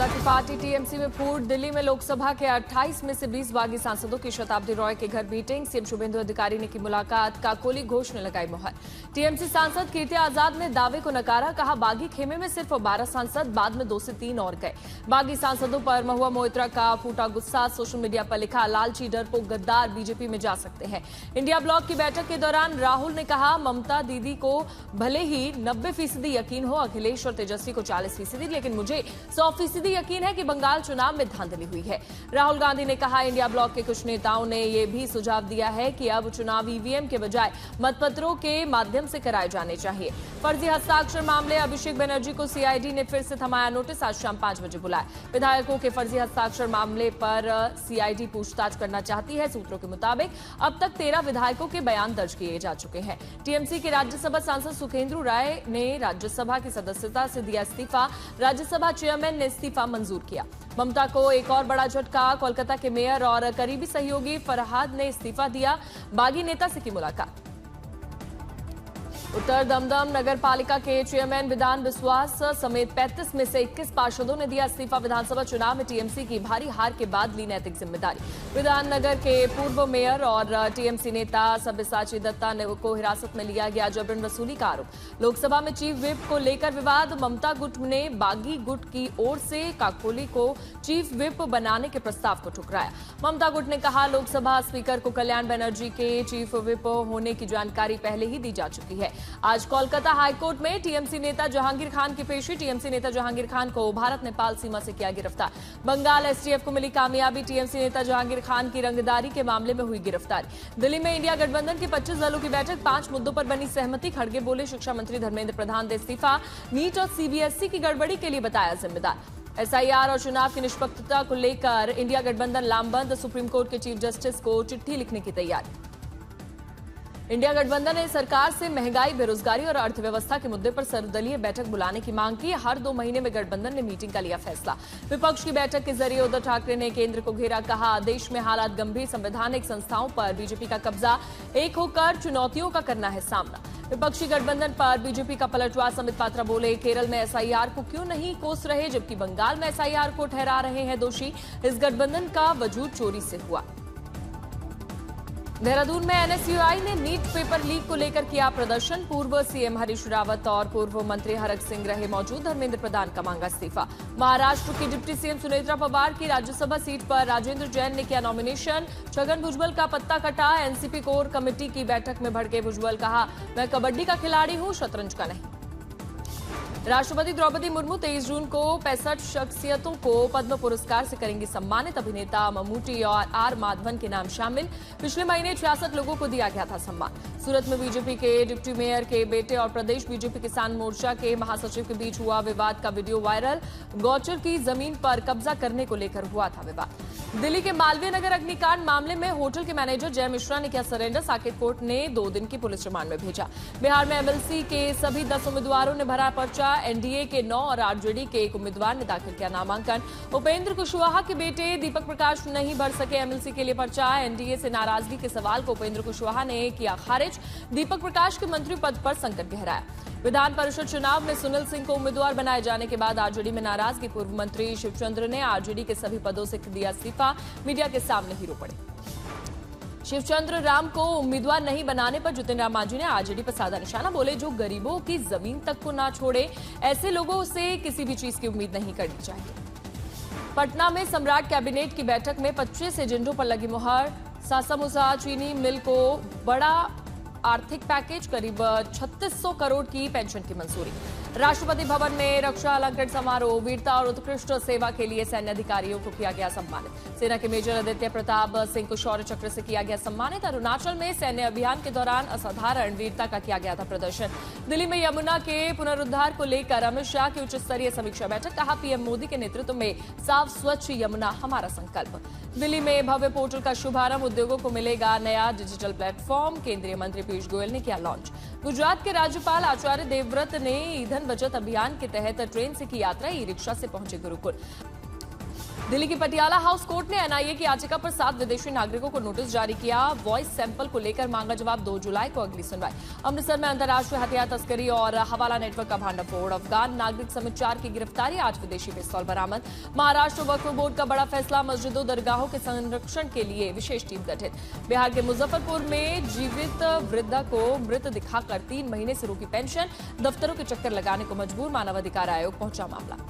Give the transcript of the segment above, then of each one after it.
ममता की party TMC में फूट। दिल्ली में लोकसभा के 28 में से 20 बागी सांसदों की शताब्दी रॉय के घर मीटिंग। सीएम शुभेंदु अधिकारी ने की मुलाकात। काकोली घोष ने लगाई मुहर। टीएमसी सांसद कीर्ति आजाद ने दावे को नकारा। कहा बागी खेमे में सिर्फ 12 सांसद, बाद में 2 से 3 और गए। बागी सांसदों पर महुआ मोइत्रा का फूटा गुस्सा। सोशल मीडिया पर लिखा, लालची डरपोक गद्दार बीजेपी में जा सकते हैं। इंडिया ब्लॉक की बैठक के दौरान राहुल ने कहा, ममता दीदी को भले ही 90% यकीन हो अखिलेश और तेजस्वी को 40%, लेकिन मुझे 100% यकीन है कि बंगाल चुनाव में धांधली हुई है। राहुल गांधी ने कहा, इंडिया ब्लॉक के कुछ नेताओं ने यह भी सुझाव दिया है कि अब चुनाव ईवीएम के बजाय मतपत्रों के माध्यम से कराए जाने चाहिए। फर्जी हस्ताक्षर मामले, अभिषेक बनर्जी को सीआईडी ने फिर से थमाया नोटिस। आज शाम 5 बजे बुलाया। विधायकों के फर्जी हस्ताक्षर मामले पर सीआईडी पूछताछ करना चाहती है। सूत्रों के मुताबिक अब तक 13 विधायकों के बयान दर्ज किए जा चुके हैं। टीएमसी के राज्यसभा सांसद सुखेंदु राय ने राज्यसभा की सदस्यता से दिया इस्तीफा। राज्यसभा चेयरमैन ने इस्तीफा मंजूर किया। ममता को एक और बड़ा झटका। कोलकाता के मेयर और करीबी सहयोगी फरहाद ने इस्तीफा दिया। बागी नेता से की मुलाकात। उत्तर दमदम नगर पालिका के चेयरमैन विधान विश्वास समेत 35 में से 21 पार्षदों ने दिया इस्तीफा। विधानसभा चुनाव में टीएमसी की भारी हार के बाद ली नैतिक जिम्मेदारी। विधाननगर के पूर्व मेयर और टीएमसी नेता सब्यसाची दत्ता को हिरासत में लिया गया। जबरन वसूली का आरोप। लोकसभा में चीफ व्हिप को लेकर विवाद। ममता गुट ने बागी गुट की ओर से काकोली को चीफ व्हिप बनाने के प्रस्ताव को ठुकराया। ममता गुट ने कहा, लोकसभा स्पीकर को कल्याण बनर्जी के चीफ व्हिप होने की जानकारी पहले ही दी जा चुकी है। आज कोलकाता हाईकोर्ट में टीएमसी नेता जहांगीर खान की पेशी। टीएमसी नेता जहांगीर खान को भारत नेपाल सीमा से किया गिरफ्तार। बंगाल एसटीएफ को मिली कामयाबी। टीएमसी नेता जहांगीर खान की रंगदारी के मामले में हुई गिरफ्तारी। दिल्ली में इंडिया गठबंधन के 25 दलों की बैठक। 5 मुद्दों पर बनी सहमति। खड़गे बोले, शिक्षा मंत्री धर्मेंद्र प्रधान दे इस्तीफा। नीट और सीबीएसई की गड़बड़ी के लिए बताया जिम्मेदार। एसआईआर और चुनाव की निष्पक्षता को लेकर इंडिया गठबंधन लामबंद। सुप्रीम कोर्ट के चीफ जस्टिस को चिट्ठी लिखने की तैयारी। इंडिया गठबंधन ने सरकार से महंगाई, बेरोजगारी और अर्थव्यवस्था के मुद्दे पर सर्वदलीय बैठक बुलाने की मांग की। हर 2 महीने में गठबंधन ने मीटिंग का लिया फैसला। विपक्ष की बैठक के जरिए उद्धव ठाकरे ने केंद्र को घेरा। कहा, देश में हालात गंभीर, संवैधानिक संस्थाओं पर बीजेपी का कब्जा। एक होकर चुनौतियों का करना है सामना। विपक्षी गठबंधन पर बीजेपी का पलटवार। संबित पात्रा बोले, केरल में एसआईआर को क्यों नहीं कोस रहे, जबकि बंगाल में एसआईआर को ठहरा रहे हैं दोषी। इस गठबंधन का वजूद चोरी से हुआ। देहरादून में एनएसयूआई ने नीट पेपर लीक को लेकर किया प्रदर्शन। पूर्व सीएम हरीश रावत और पूर्व मंत्री हरक सिंह रहे मौजूद। धर्मेंद्र प्रधान का मांगा इस्तीफा। महाराष्ट्र की डिप्टी सीएम सुनेत्रा पवार की राज्यसभा सीट पर राजेंद्र जैन ने किया नॉमिनेशन। छगन भुजबल का पत्ता कटा। एनसीपी कोर कमेटी की बैठक में भड़के भुजबल। कहा, मैं कबड्डी का खिलाड़ी हूं, शतरंज का नहीं। राष्ट्रपति द्रौपदी मुर्मू 23 जून को 65 शख्सियतों को पद्म पुरस्कार से करेंगी सम्मानित। अभिनेता ममूटी और आर माधवन के नाम शामिल। पिछले महीने 66 लोगों को दिया गया था सम्मान। सूरत में बीजेपी के डिप्टी मेयर के बेटे और प्रदेश बीजेपी किसान मोर्चा के महासचिव के बीच हुआ विवाद का वीडियो वायरल। गौचर की जमीन पर कब्जा करने को लेकर हुआ था विवाद। दिल्ली के मालवीय नगर अग्निकांड मामले में होटल के मैनेजर जय मिश्रा ने किया सरेंडर। साकेत कोर्ट ने 2 दिन की पुलिस रिमांड में भेजा। बिहार में एमएलसी के सभी 10 उम्मीदवारों ने भरा पर्चा। एनडीए के 9 और आरजेडी के 1 उम्मीदवार ने दाखिल किया नामांकन। उपेंद्र कुशवाहा के बेटे दीपक प्रकाश नहीं भर सके एमएलसी के लिए पर्चा। एनडीए से नाराजगी के सवाल को उपेंद्र कुशवाहा ने किया खारिज। दीपक प्रकाश के मंत्री पद पर संकट गहराया। विधान परिषद चुनाव में सुनील सिंह को उम्मीदवार बनाए जाने के बाद आरजेडी में नाराजगी। पूर्व मंत्री शिवचंद्र ने आरजेडी के सभी पदों से दिया इस्तीफा। मीडिया के सामने ही रो पड़े। शिवचंद्र राम को उम्मीदवार नहीं बनाने पर जितिन राम मांझी ने आरजेडी पर साधा निशाना। बोले, जो गरीबों की जमीन तक को ना छोड़े, ऐसे लोगों से किसी भी चीज की उम्मीद नहीं करनी चाहिए। पटना में सम्राट कैबिनेट की बैठक में 25 एजेंडों पर लगी मुहर। सासामुसा चीनी मिल को बड़ा आर्थिक पैकेज, करीब 3600 करोड़ की पेंशन की मंजूरी। राष्ट्रपति भवन में रक्षा अलंकरण समारोह। वीरता और उत्कृष्ट सेवा के लिए सैन्य अधिकारियों को किया गया सम्मानित। सेना के मेजर आदित्य प्रताप सिंह को शौर्य चक्र से किया गया सम्मानित। अरुणाचल में सैन्य अभियान के दौरान असाधारण वीरता का किया गया था प्रदर्शन। दिल्ली में यमुना के पुनरुद्धार को लेकर अमित शाह की उच्च स्तरीय समीक्षा बैठक। कहा, पीएम मोदी के नेतृत्व में साफ स्वच्छ यमुना हमारा संकल्प। दिल्ली में भव्य पोर्टल का शुभारंभ। उद्योगों को मिलेगा नया डिजिटल प्लेटफॉर्म। केंद्रीय मंत्री पीयूष गोयल ने किया लॉन्च। गुजरात के राज्यपाल आचार्य देवव्रत ने ईंधन बचत अभियान के तहत ट्रेन से की यात्रा। ई रिक्शा से पहुंचे गुरुकुल। दिल्ली की पटियाला हाउस कोर्ट ने एनआईए की याचिका पर 7 विदेशी नागरिकों को नोटिस जारी किया। वॉइस सैंपल को लेकर मांगा जवाब। 2 जुलाई को अगली सुनवाई। अमृतसर में अंतर्राष्ट्रीय हथियार तस्करी और हवाला नेटवर्क का भांडाफोड़। अफगान नागरिक समेत 4 की गिरफ्तारी। 8 विदेशी पिस्तौल बरामद। महाराष्ट्र वक्फ बोर्ड का बड़ा फैसला। मस्जिदों दरगाहों के संरक्षण के लिए विशेष टीम गठित। बिहार के मुजफ्फरपुर में जीवित वृद्धा को मृत दिखाकर 3 महीने से रोकी पेंशन। दफ्तरों के चक्कर लगाने को मजबूर। मानवाधिकार आयोग पहुंचा मामला।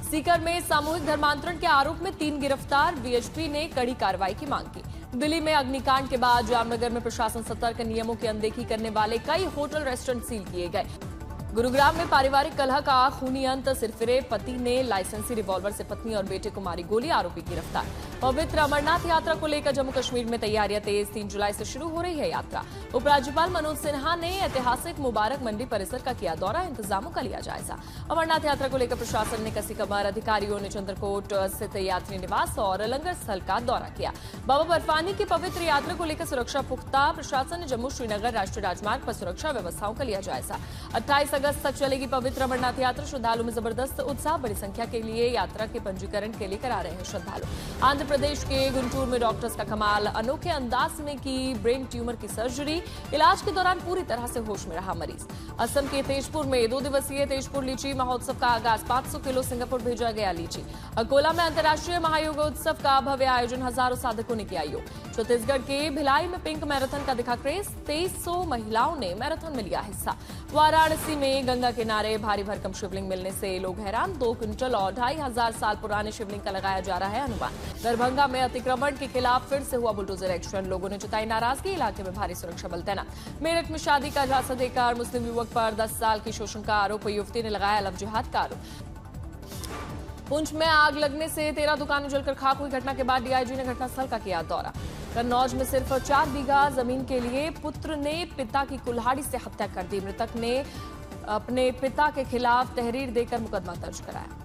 सीकर में सामूहिक धर्मांतरण के आरोप में 3 गिरफ्तार। बीएचपी ने कड़ी कार्रवाई की मांग की। दिल्ली में अग्निकांड के बाद जामनगर में प्रशासन सतर्क। नियमों की अनदेखी करने वाले कई होटल रेस्टोरेंट सील किए गए। गुरुग्राम में पारिवारिक कलह का खूनी अंत। सिरफिरे पति ने लाइसेंसी रिवॉल्वर से पत्नी और बेटे को मारी गोली। आरोपी गिरफ्तार। पवित्र अमरनाथ यात्रा को लेकर जम्मू कश्मीर में तैयारियां तेज। 3 जुलाई से शुरू हो रही है यात्रा। उपराज्यपाल मनोज सिन्हा ने ऐतिहासिक मुबारक मंडी परिसर का किया दौरा। इंतजामों का लिया जायजा। अमरनाथ यात्रा को लेकर प्रशासन ने कसी कमर। अधिकारियों ने चंद्रकोट स्थित यात्री निवास और लंगर स्थल का दौरा किया। बाबा बर्फानी की पवित्र यात्रा को लेकर सुरक्षा पुख्ता। प्रशासन ने जम्मू श्रीनगर राष्ट्रीय राजमार्ग पर सुरक्षा व्यवस्थाओं का लिया जायजा। 28 अगस्त तक चलेगी पवित्र अमरनाथ यात्रा। श्रद्धालु में जबरदस्त उत्साह। बड़ी संख्या के लिए यात्रा के पंजीकरण के लिए करा रहे हैं श्रद्धालु। आंध्र प्रदेश के गुंटूर में डॉक्टर्स का कमाल। अनोखे अंदाज में की ब्रेन ट्यूमर की सर्जरी। इलाज के दौरान पूरी तरह से होश में रहा मरीज। असम के तेजपुर में 2 दिवसीय तेजपुर लीची महोत्सव का आगाज। 500 किलो सिंगापुर भेजा गया लीची। अकोला में अंतर्राष्ट्रीय महायोगोत्सव का भव्य आयोजन। हजारों साधकों ने किया योग। छत्तीसगढ़ के भिलाई में पिंक मैराथन का दिखा क्रेज। 2300 महिलाओं ने मैराथन में लिया हिस्सा। वाराणसी में गंगा किनारे भारी भरकम शिवलिंग मिलने से लोग हैरान। 2 क्विंटल और 2500 साल पुराने शिवलिंग का लगाया जा रहा है अनुमान। दरभंगा में अतिक्रमण के खिलाफ फिर से हुआ बुलडोजर एक्शन। लोगों ने जताई नाराजगी। इलाके में भारी सुरक्षा बल तैनात। मेरठ में शादी का झांसा देकर मुस्लिम युवक पर 10 साल की शोषण का आरोप। युवती ने लगाया लव जिहाद का आरोप। पुंछ में आग लगने से 13 दुकानें जलकर खाक हुई। घटना के बाद डीआईजी ने घटनास्थल का किया दौरा। कन्नौज में सिर्फ 4 बीघा जमीन के लिए पुत्र ने पिता की कुल्हाड़ी से हत्या कर दी। मृतक ने अपने पिता के खिलाफ तहरीर देकर मुकदमा दर्ज कराया।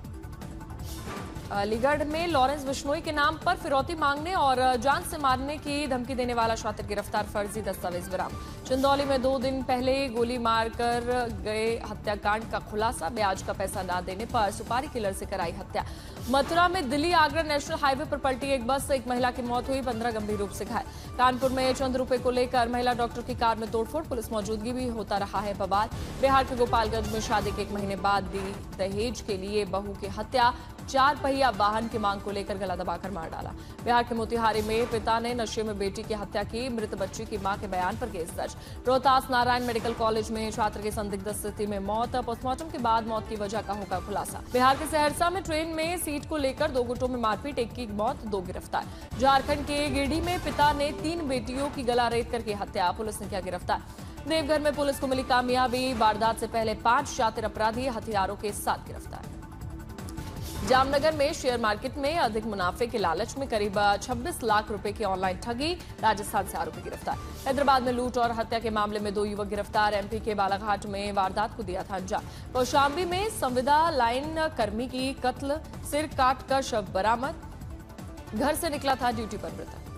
अलीगढ़ में लॉरेंस बिश्नोई के नाम पर फिरौती मांगने और जान से मारने की धमकी देने वाला शातिर गिरफ्तार। फर्जी दस्तावेज बरामद। चंदौली में 2 दिन पहले गोली मारकर गए हत्याकांड का खुलासा। ब्याज का पैसा न देने पर सुपारी किलर से कराई हत्या। मथुरा में दिल्ली आगरा नेशनल हाईवे पर पलटी एक बस। 1 महिला की मौत हुई। 15 गंभीर रूप से घायल। कानपुर में चंद रुपए को लेकर महिला डॉक्टर की कार में तोड़फोड़। पुलिस मौजूदगी भी होता रहा है बवाल। बिहार के गोपालगंज में शादी के 1 महीने बाद दी दहेज के लिए बहू की हत्या। 4 पहिया वाहन की मांग को लेकर गला दबाकर मार डाला। बिहार के मोतिहारी में पिता ने नशे में बेटी की हत्या की। मृत बच्ची की मां के बयान पर केस दर्ज। रोहतास नारायण मेडिकल कॉलेज में छात्र की संदिग्ध स्थिति में मौत। पोस्टमार्टम के बाद मौत की वजह का होगा खुलासा। बिहार के सहरसा में ट्रेन में सीट को लेकर 2 गुटों में मारपीट। 1 की मौत, 2 गिरफ्तार। झारखंड के गिरिडीह में पिता ने 3 बेटियों की गला रेत करके हत्या। पुलिस ने किया गिरफ्तार। देवघर में पुलिस को मिली कामयाबी। वारदात से पहले 5 शातिर अपराधी हथियारों के साथ गिरफ्तार। जामनगर में शेयर मार्केट में अधिक मुनाफे के लालच में करीब 26 लाख रुपए की ऑनलाइन ठगी। राजस्थान से आरोपी गिरफ्तार। हैदराबाद में लूट और हत्या के मामले में 2 युवक गिरफ्तार। एमपी के बालाघाट में वारदात को दिया था अंजाम। कौशाम्बी में संविदा लाइन कर्मी की कत्ल। सिर काट कर शव बरामद। घर से निकला था ड्यूटी पर मृतक।